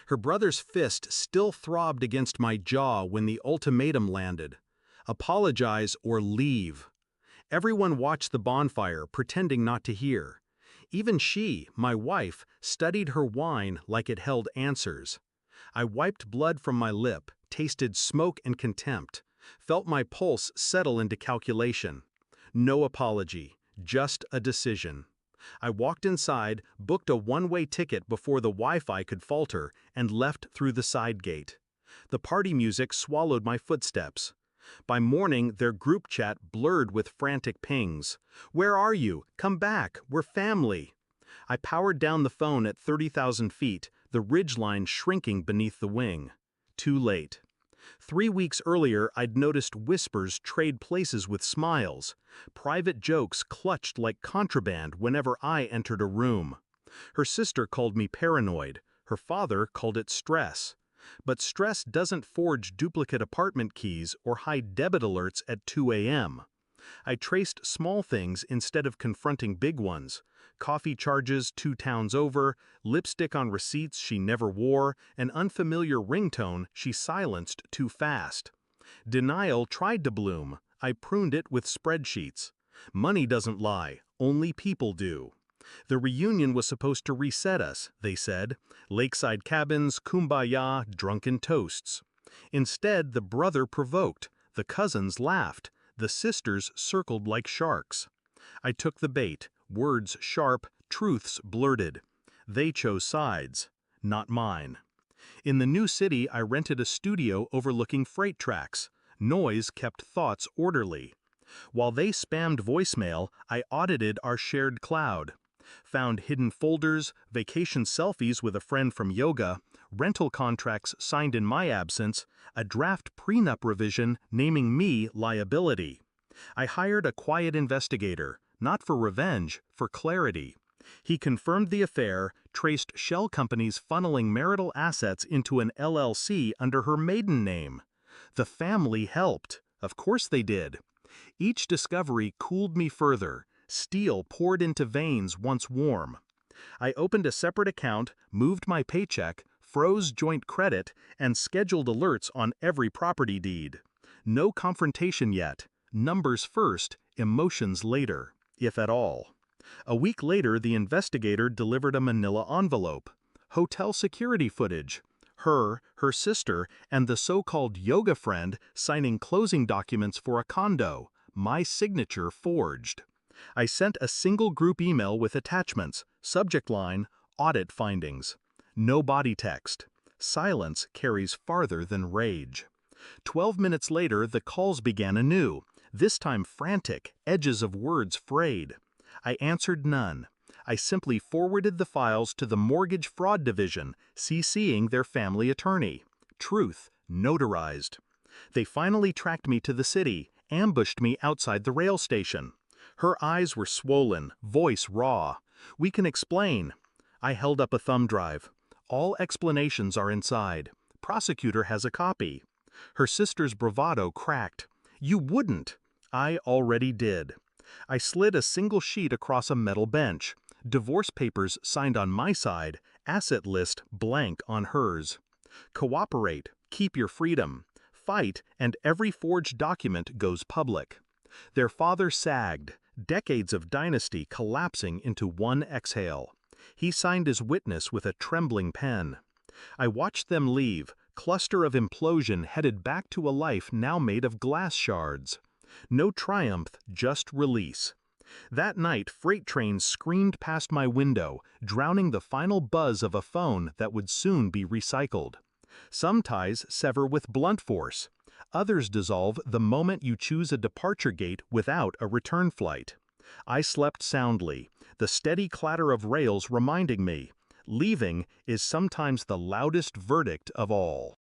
Her brother's fist still throbbed against my jaw when the ultimatum landed. Apologize or leave. Everyone watched the bonfire, pretending not to hear. Even she, my wife, studied her wine like it held answers. I wiped blood from my lip, tasted smoke and contempt, felt my pulse settle into calculation. No apology, just a decision. I walked inside, booked a one-way ticket before the Wi-Fi could falter, and left through the side gate. The party music swallowed my footsteps. By morning, their group chat blurred with frantic pings. "Where are you? Come back, we're family." I powered down the phone at 30,000 feet, the ridgeline shrinking beneath the wing. Too late. 3 weeks earlier, I'd noticed whispers trade places with smiles. Private jokes clutched like contraband whenever I entered a room. Her sister called me paranoid. Her father called it stress. But stress doesn't forge duplicate apartment keys or hide debit alerts at 2 a.m. I traced small things instead of confronting big ones. Coffee charges 2 towns over, lipstick on receipts she never wore, an unfamiliar ringtone she silenced too fast. Denial tried to bloom. I pruned it with spreadsheets. Money doesn't lie, only people do. The reunion was supposed to reset us, they said. Lakeside cabins, kumbaya, drunken toasts. Instead, the brother provoked. The cousins laughed. The sisters circled like sharks. I took the bait, words sharp, truths blurted. They chose sides, not mine. In the new city, I rented a studio overlooking freight tracks. Noise kept thoughts orderly. While they spammed voicemail, I audited our shared cloud. Found hidden folders, vacation selfies with a friend from yoga, rental contracts signed in my absence, a draft prenup revision naming me liability. I hired a quiet investigator, not for revenge, for clarity. He confirmed the affair, traced shell companies funneling marital assets into an LLC under her maiden name. The family helped. Of course they did. Each discovery cooled me further. Steel poured into veins once warm. I opened a separate account, moved my paycheck, froze joint credit, and scheduled alerts on every property deed. No confrontation yet. Numbers first, emotions later, if at all. A week later, the investigator delivered a manila envelope. Hotel security footage. Her sister, and the so-called yoga friend signing closing documents for a condo. My signature forged. I sent a single group email with attachments, subject line, audit findings. No body text. Silence carries farther than rage. 12 minutes later, the calls began anew, this time frantic, edges of words frayed. I answered none. I simply forwarded the files to the Mortgage Fraud Division, CCing their family attorney. Truth, notarized. They finally tracked me to the city, ambushed me outside the rail station. Her eyes were swollen, voice raw. "We can explain." I held up a thumb drive. "All explanations are inside. Prosecutor has a copy." Her sister's bravado cracked. "You wouldn't." I already did. I slid a single sheet across a metal bench. Divorce papers signed on my side, asset list blank on hers. Cooperate, keep your freedom. Fight, and every forged document goes public. Their father sagged, decades of dynasty collapsing into one exhale. He signed as witness with a trembling pen. I watched them leave, cluster of implosion headed back to a life now made of glass shards. No triumph, just release. That night, freight trains screamed past my window, drowning the final buzz of a phone that would soon be recycled. Some ties sever with blunt force. Others dissolve the moment you choose a departure gate without a return flight. I slept soundly, the steady clatter of rails reminding me, leaving is sometimes the loudest verdict of all.